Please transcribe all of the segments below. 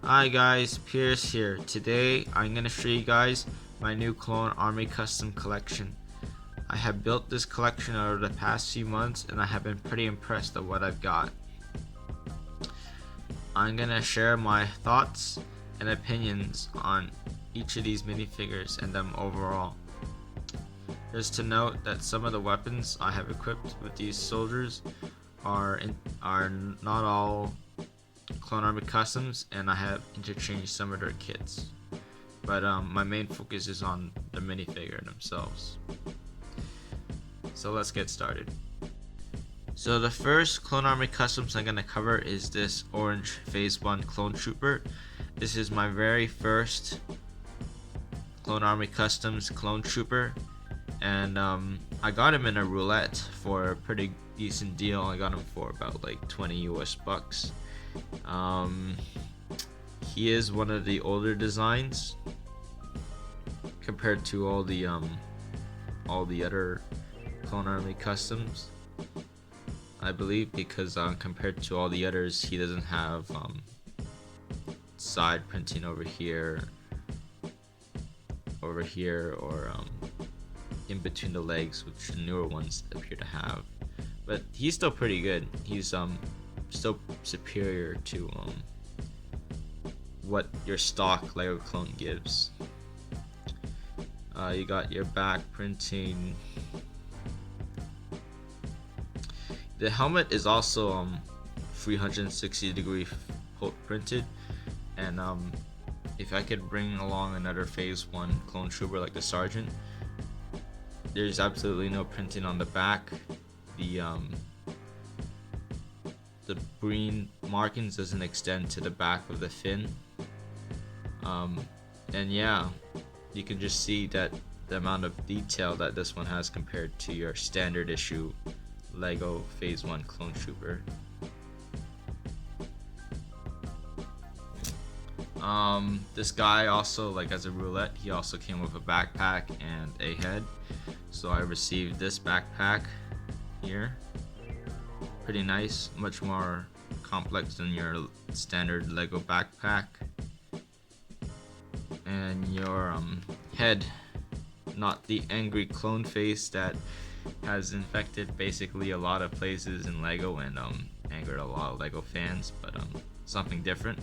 Hi guys, Pierce here. Today I'm gonna show you guys my new Clone Army custom collection. I have built this collection over the past few months and I have been pretty impressed at what I've got. I'm gonna share my thoughts and opinions on each of these minifigures and them overall. Just to note that some of the weapons I have equipped with these soldiers are not all Clone Army customs, and I have interchanged some of their kits. But my main focus is on the minifigure themselves. So let's get started. So the first Clone Army customs I'm going to cover is this orange Phase 1 Clone Trooper. This is my very first Clone Army customs Clone Trooper, and I got him in a roulette for a pretty decent deal. I got him for about like 20 US bucks. He is one of the older designs compared to all the other Clone Army customs, I believe, because compared to all the others, he doesn't have side printing over here, or in between the legs, which the newer ones appear to have. But he's still pretty good. He's still superior to what your stock Lego clone gives. You got your back printing. The helmet is also 360 degree printed, and if I could bring along another Phase 1 Clone Trooper like the Sergeant, there's absolutely no printing on the back. The green markings doesn't extend to the back of the fin, and yeah, you can just see that the amount of detail that this one has compared to your standard issue Lego Phase 1 Clone Trooper. This guy also, like as a roulette, he also came with a backpack and a head, so I received this backpack here. Pretty nice, much more complex than your standard Lego backpack. And your head, not the angry clone face that has infected basically a lot of places in Lego and angered a lot of Lego fans, but something different.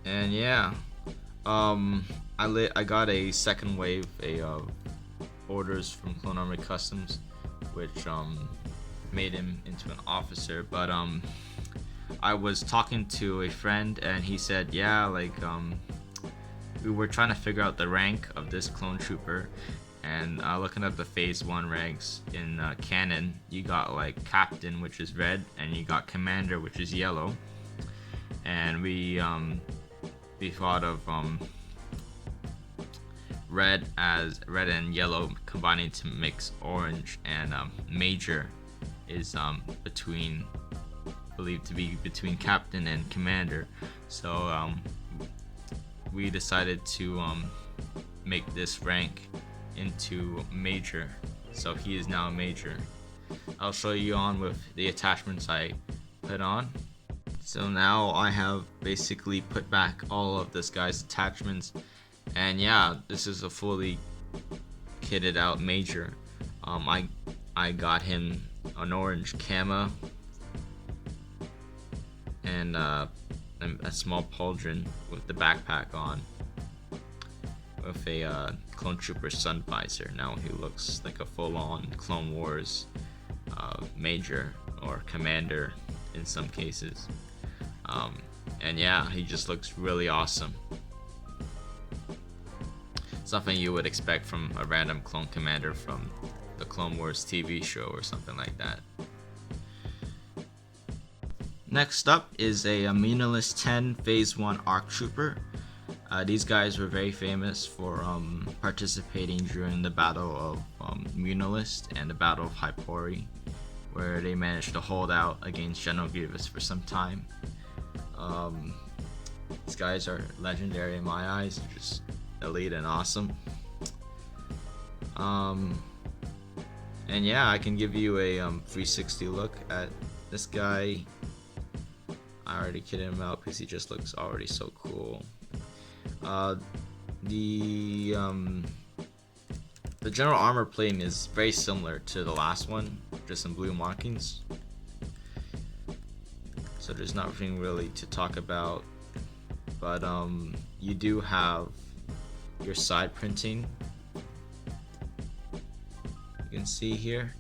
And yeah, I got a second wave orders from Clone Army Customs, which made him into an officer. But I was talking to a friend and he said, yeah, like we were trying to figure out the rank of this Clone Trooper, and looking at the Phase 1 ranks in canon, you got like Captain, which is red, and you got Commander, which is yellow. And we thought of red and yellow combining to mix orange, and Major is believed to be between Captain and Commander. So we decided to make this rank into Major, so he is now a Major. I'll show you on with the attachments I put on. So now I have basically put back all of this guy's attachments, and yeah, this is a fully kitted out Major. I got him an orange camo and a small pauldron with the backpack on, with a Clone Trooper sun visor. Now he looks like a full-on Clone Wars Major or Commander in some cases. And yeah, he just looks really awesome. Something you would expect from a random clone commander from the Clone Wars TV show or something like that. Next up is a Munilist 10 Phase 1 ARC Trooper. These guys were very famous for participating during the Battle of Munilist and the Battle of Hypori, where they managed to hold out against General Grievous for some time. These guys are legendary in my eyes, just elite and awesome. And yeah, I can give you a 360 look at this guy. I already kitted him out because he just looks already so cool. The general armor plating is very similar to the last one, just in blue markings. So there's nothing really to talk about. But you do have your side printing. You can see here.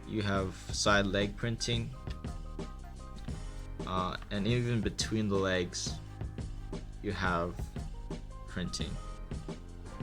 You have side leg printing. And even between the legs, you have printing.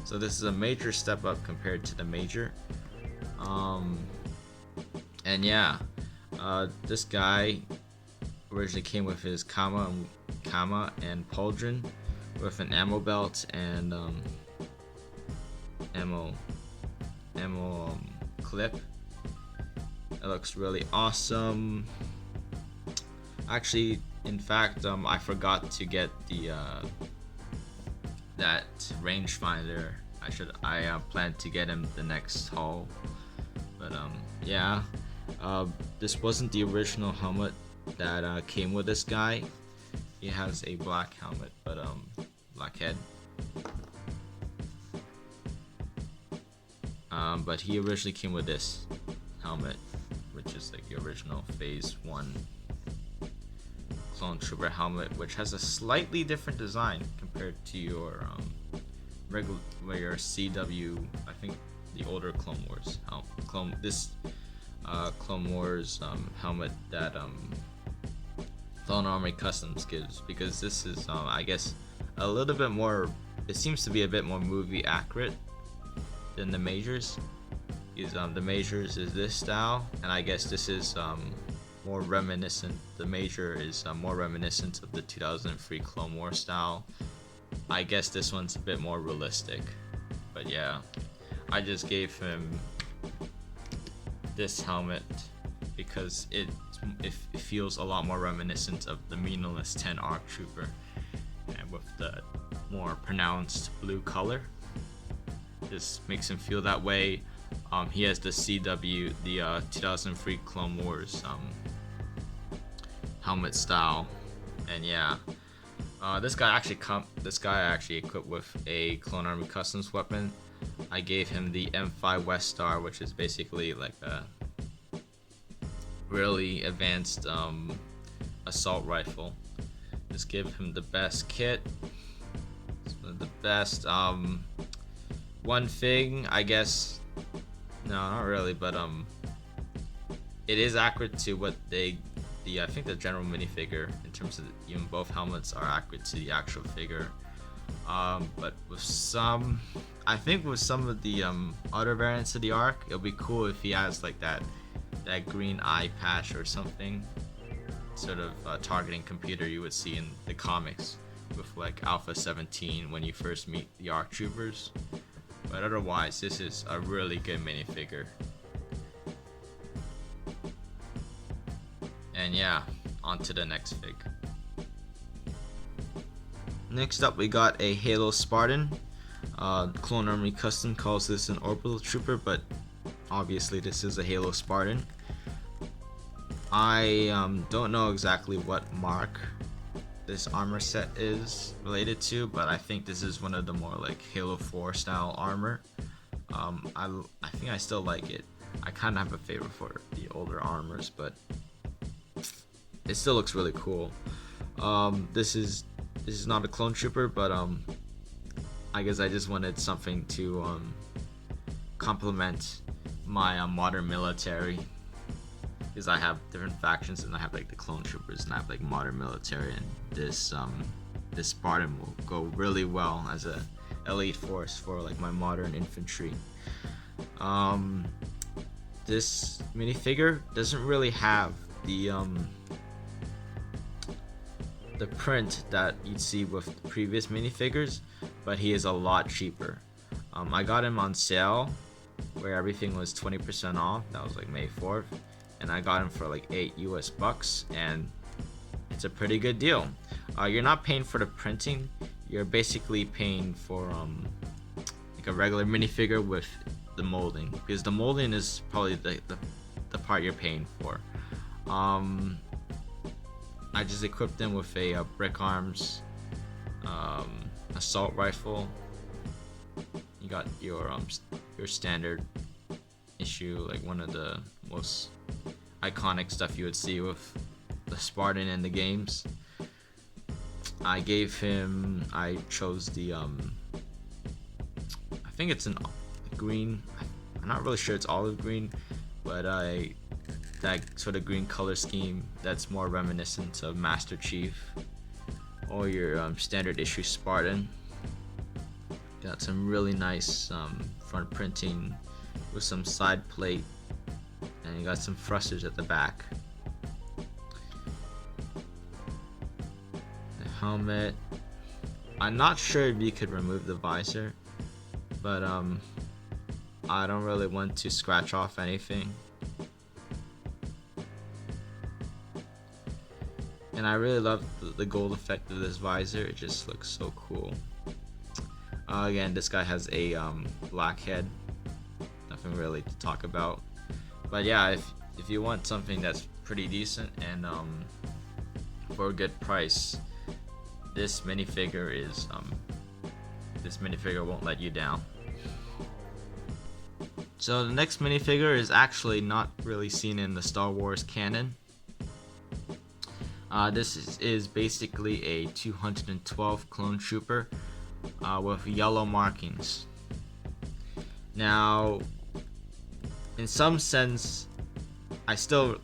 So this is a major step up compared to the major. And yeah, this guy originally came with his Kama and pauldron with an ammo belt and ammo clip. It looks really awesome. Actually, in fact, I forgot to get the that rangefinder. I plan to get him the next haul. But yeah, this wasn't the original helmet that came with this guy. He has a black helmet, but black head. But he originally came with this helmet, which is like the original Phase 1 Clone Trooper helmet, which has a slightly different design compared to your regular CW. I think the older Clone Wars Clone Wars helmet that Clone Army Customs gives, because this is I guess a little bit more. It seems to be a bit more movie accurate than the majors. The majors is this style, and I guess this is more reminiscent. The major is more reminiscent of the 2003 Clone Wars style. I guess this one's a bit more realistic. But yeah, I just gave him this helmet because it feels a lot more reminiscent of the Meaningless 10 ARC Trooper, and with the more pronounced blue color. This makes him feel that way. He has the CW, the 2003 Clone Wars helmet style, and yeah, this guy actually equipped with a Clone Army Customs weapon. I gave him the M5 West Star, which is basically like a really advanced assault rifle. Just give him the best kit. The best one thing, I guess. No, not really, but it is accurate to what I think the general minifigure, in terms of even both helmets are accurate to the actual figure. But with some of the other variants of the ARC, it'll be cool if he has like that green eye patch or something, sort of targeting computer you would see in the comics with like Alpha 17 when you first meet the ARC troopers. But otherwise, this is a really good minifigure. And yeah, on to the next fig. Next up, we got a Halo Spartan. Clone Army Custom calls this an Orbital Trooper, but obviously this is a Halo Spartan. I don't know exactly what mark this armor set is related to, but I think this is one of the more like Halo 4 style armor. I think I still like it. I kind of have a favorite for the older armors, but it still looks really cool. This is not a clone trooper, but I guess I just wanted something to complement my modern military, because I have different factions, and I have like the clone troopers and I have like modern military, and this Spartan will go really well as a elite force for like my modern infantry. This minifigure doesn't really have the print that you'd see with the previous minifigures, but he is a lot cheaper. I got him on sale where everything was 20% off. That was like May 4th, and I got him for like $8 US, and it's a pretty good deal. You're not paying for the printing, you're basically paying for like a regular minifigure with the molding, because the molding is probably the part you're paying for. I just equipped him with a brick arms assault rifle. You got your standard issue, like one of the most iconic stuff you would see with the Spartan in the games. I chose the I think it's an green, I'm not really sure it's olive green, but that sort of green color scheme that's more reminiscent of Master Chief or your standard issue Spartan. Got some really nice front printing with some side plate, and you got some thrusters at the back. The helmet, I'm not sure if you could remove the visor, but I don't really want to scratch off anything. And I really love the gold effect of this visor. It just looks so cool. Again, this guy has a black head. Nothing really to talk about. But yeah, if you want something that's pretty decent and for a good price, this minifigure won't let you down. So the next minifigure is actually not really seen in the Star Wars canon. This is basically a 212 clone trooper with yellow markings. Now, in some sense, I still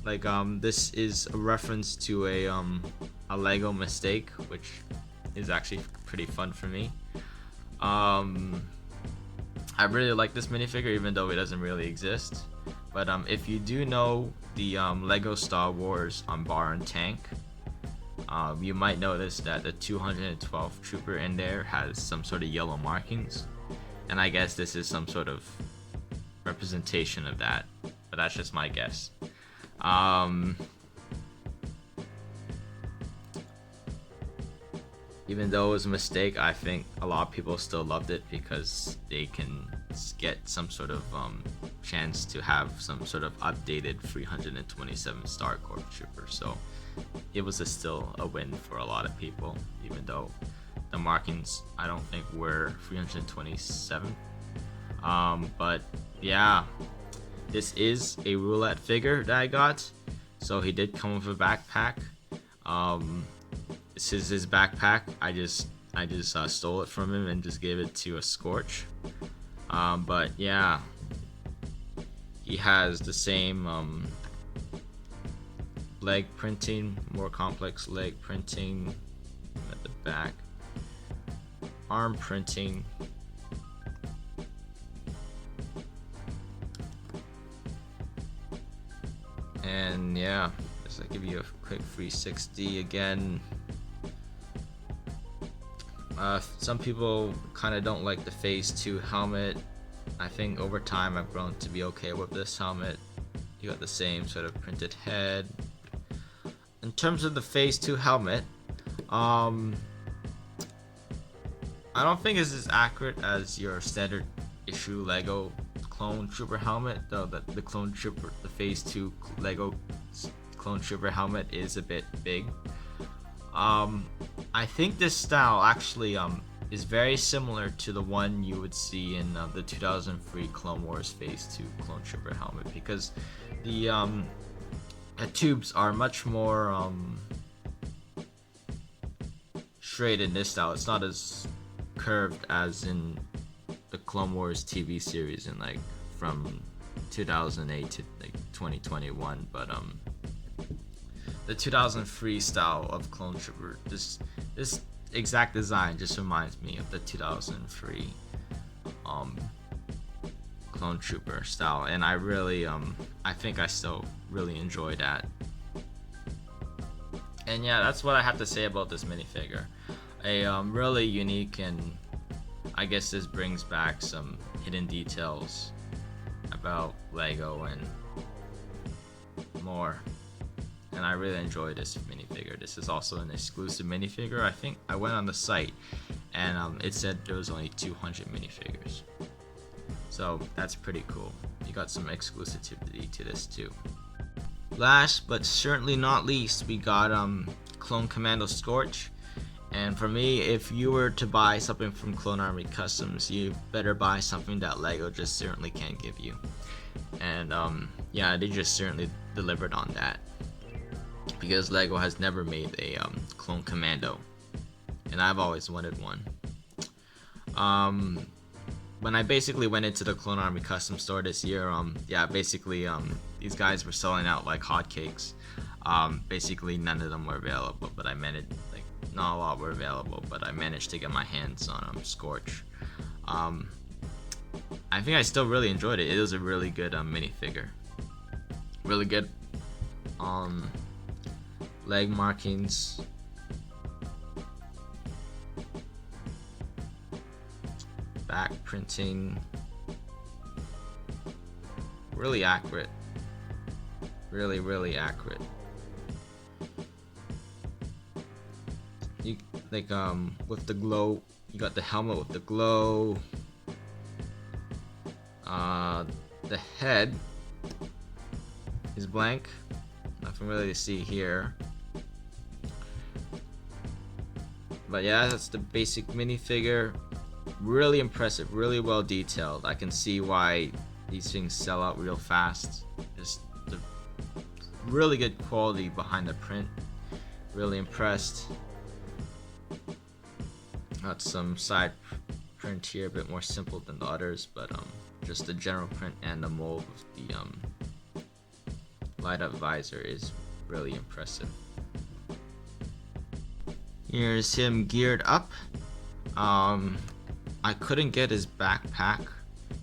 like this is a reference to a Lego mistake, which is actually pretty fun for me. I really like this minifigure, even though it doesn't really exist. But if you do know the Lego Star Wars bar and tank, you might notice that the 212 trooper in there has some sort of yellow markings, and I guess this is some sort of representation of that, but that's just my guess. Even though it was a mistake, I think a lot of people still loved it because they can get some sort of chance to have some sort of updated 327 Star Corps trooper. So it was still a win for a lot of people, even though the markings I don't think were 327. But yeah, this is a roulette figure that I got. So he did come with a backpack. This is his backpack. I just stole it from him and just gave it to a Scorch. But yeah, he has the same leg printing, more complex leg printing at the back, arm printing, and yeah, just to give you a quick 360 again. Some people kind of don't like the Phase 2 helmet. I think over time I've grown to be okay with this helmet. You got the same sort of printed head. In terms of the Phase 2 helmet, I don't think it's as accurate as your standard issue Lego Clone Trooper helmet, though the Clone Trooper, the Phase 2 Lego Clone Trooper helmet is a bit big. I think this style actually is very similar to the one you would see in the 2003 Clone Wars Phase 2 Clone Trooper helmet, because the tubes are much more straight in this style. It's not as curved as in the Clone Wars TV series in like from 2008 to like 2021, but the 2003 style of Clone Trooper, this exact design just reminds me of the 2003 Clone Trooper style, and I really I think I still really enjoy that. And yeah, that's what I have to say about this minifigure. A really unique, and I guess this brings back some hidden details about Lego and more. And I really enjoy this minifigure. This is also an exclusive minifigure. I think I went on the site and it said there was only 200 minifigures. So that's pretty cool. You got some exclusivity to this too. Last but certainly not least, we got Clone Commando Scorch. And for me, if you were to buy something from Clone Army Customs, you better buy something that LEGO just certainly can't give you. And yeah, they just certainly delivered on that, because LEGO has never made a Clone Commando, and I've always wanted one. When I basically went into the Clone Army Custom store this year, yeah, basically these guys were selling out like hotcakes. Basically none of them were available, but I managed, like, not a lot were available, but I managed to get my hands on Scorch. I think I still really enjoyed it. It was a really good minifigure. Really good leg markings. Back printing. Really accurate. Really accurate. You like with the glow, you got the helmet with the glow. The head is blank. Nothing really to see here. But yeah, that's the basic minifigure. Really impressive, really well detailed. I can see why these things sell out real fast. Just the really good quality behind the print. Really impressed. Got some side print here, a bit more simple than the others, but just the general print and the mold with the light up visor is really impressive. Here's him geared up. I couldn't get his backpack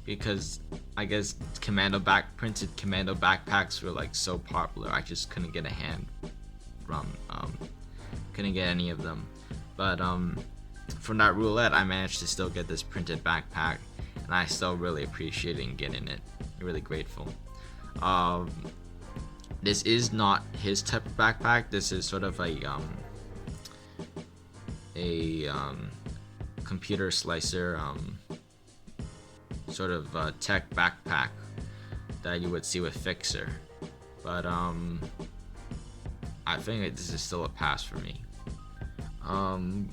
because I guess printed Commando backpacks were like so popular. I just couldn't get a hand from couldn't get any of them. But from that roulette, I managed to still get this printed backpack, and I still really appreciated getting it. Really grateful. This is not his type of backpack. This is sort of a computer slicer sort of tech backpack that you would see with Fixer, but I think this is still a pass for me.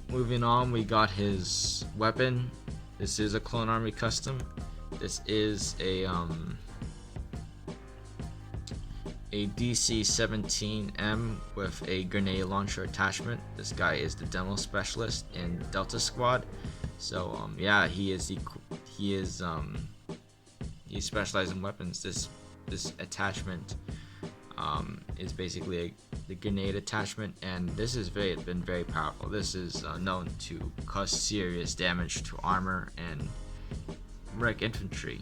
Moving on, we got his weapon. This is a Clone Army custom. This is a DC-17M with a grenade launcher attachment. This guy is the demo specialist in Delta Squad. So yeah, he specialized in weapons. This attachment is basically the grenade attachment, and this has been very powerful. This is known to cause serious damage to armor and wreck infantry,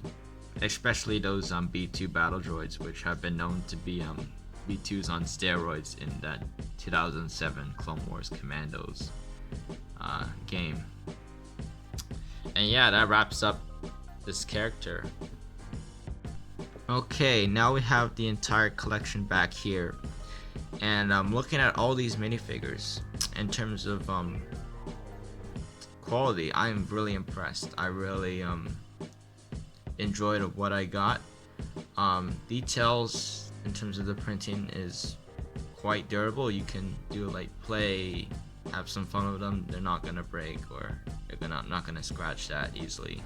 especially those B2 battle droids, which have been known to be B2s on steroids in that 2007 Clone Wars Commandos game. And yeah, that wraps up this character. Okay, now we have the entire collection back here, and I'm looking at all these minifigures. In terms of quality, I am really impressed. I really enjoyed what I got. Details in terms of the printing is quite durable. You can do like play, have some fun with them. They're not gonna break, or they're not gonna scratch that easily.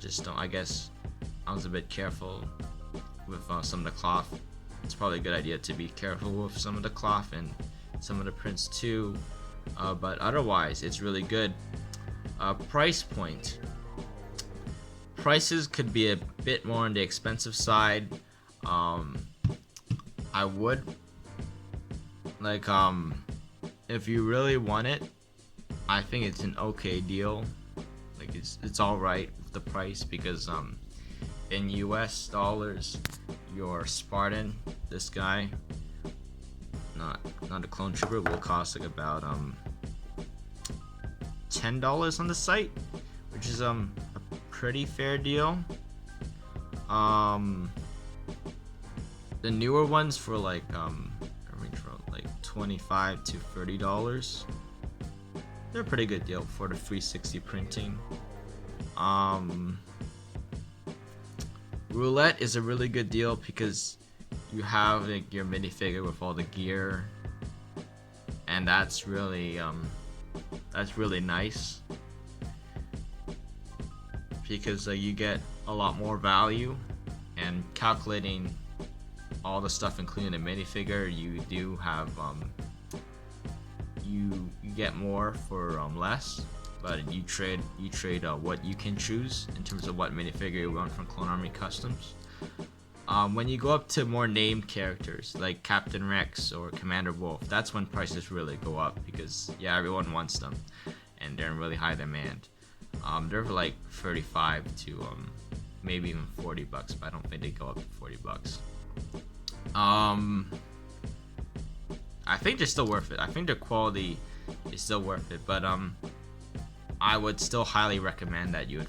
Just don't. I guess I was a bit careful with some of the cloth. It's probably a good idea to be careful with some of the cloth and some of the prints too. But otherwise, it's really good. Price point. Prices could be a bit more on the expensive side. I would like if you really want it, I think it's an okay deal. Like it's all right with the price, because in US dollars, your Spartan, this guy, not a clone trooper, will cost like about $10 on the site, which is a pretty fair deal. The newer ones for like range from like $25 to $30. They're a pretty good deal for the 360 printing. Roulette is a really good deal because you have like your minifigure with all the gear, and that's really nice because you get a lot more value. And calculating all the stuff including the minifigure, you do have you get more for less, but you trade what you can choose in terms of what minifigure you want from Clone Army Customs. When you go up to more named characters like Captain Rex or Commander Wolf, that's when prices really go up because yeah, everyone wants them and they're in really high demand. They're like 35 to maybe even $40, but I don't think they go up to $40. I think they're still worth it. I think their quality is still worth it, but I would still highly recommend that you would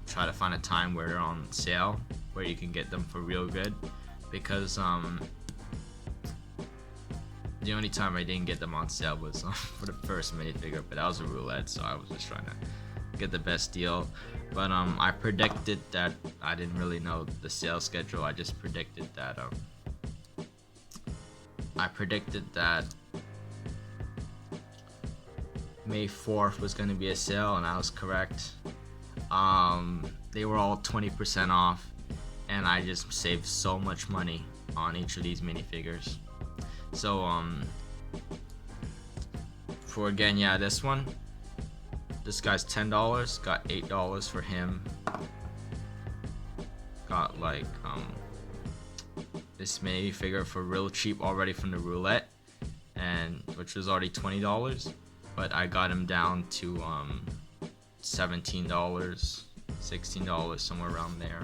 try to find a time where they're on sale, where you can get them for real good, because the only time I didn't get them on sale was for the first minifigure, but that was a roulette, so I was just trying to get the best deal. But I predicted that I didn't really know the sales schedule. I just predicted that May 4th was going to be a sale, and I was correct. They were all 20% off, and I just saved so much money on each of these minifigures. So for again, yeah, this guy's $10, got $8 for him. Got like this minifigure for real cheap already from the roulette, and which was already $20, but I got him down to $17, $16, somewhere around there.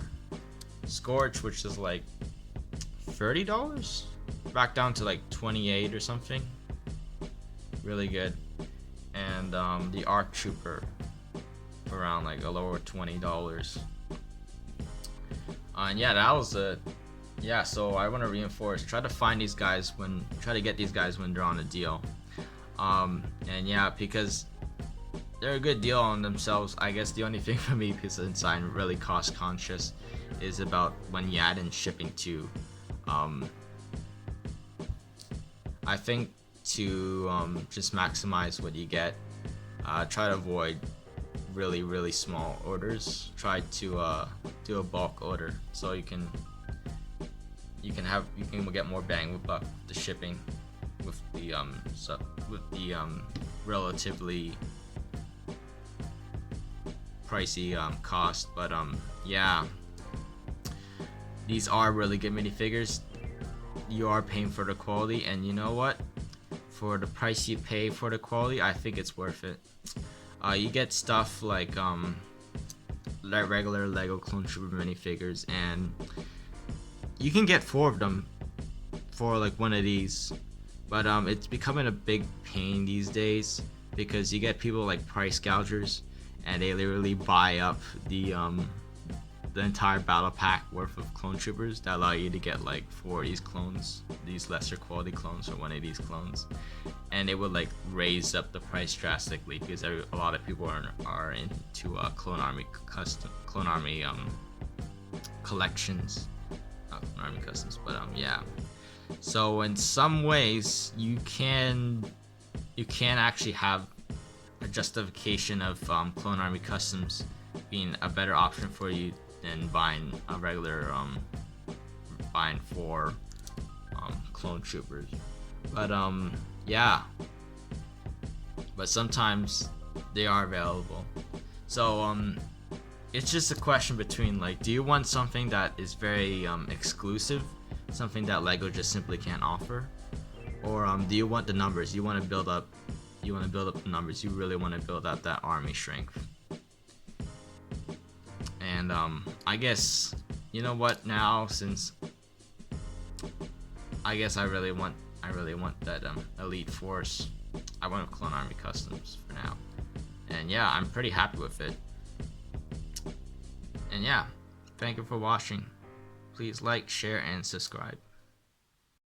Scorch, which is like $30, back down to like 28 or something. Really good. And the ARC Trooper around like a lower $20. And yeah, that was yeah, so I want to reinforce, try to get these guys when they're on a deal. And yeah, because they're a good deal on themselves. I guess the only thing for me, because since I'm really cost conscious, is about when you add in shipping too. I think to just maximize what you get, try to avoid really small orders. Try to do a bulk order so you can get more bang with buck with the shipping, with the relatively pricey cost. But yeah, these are really good minifigures. You are paying for the quality, and you know what? For the price you pay for the quality, I think it's worth it. You get stuff like regular Lego Clone Trooper minifigures, and you can get 4 of them for like one of these. But it's becoming a big pain these days because you get people like price gougers, and they literally buy up the entire battle pack worth of clone troopers that allow you to get like 4 of these clones, these lesser quality clones, or one of these clones, and it would like raise up the price drastically because a lot of people are into Clone Army collections, not Clone Army customs, but yeah. So in some ways, you can actually have a justification of Clone Army customs being a better option for you than buying a regular buying 4 clone troopers. But yeah, but sometimes they are available. So it's just a question between like, do you want something that is very exclusive, something that Lego just simply can't offer, or do you want the numbers? You want to build up the numbers. You really want to build out that army strength. And I guess, you know what, now, since I guess I really want that elite force, I want Clone Army customs for now. And yeah, I'm pretty happy with it. And yeah, thank you for watching. Please like, share, and subscribe.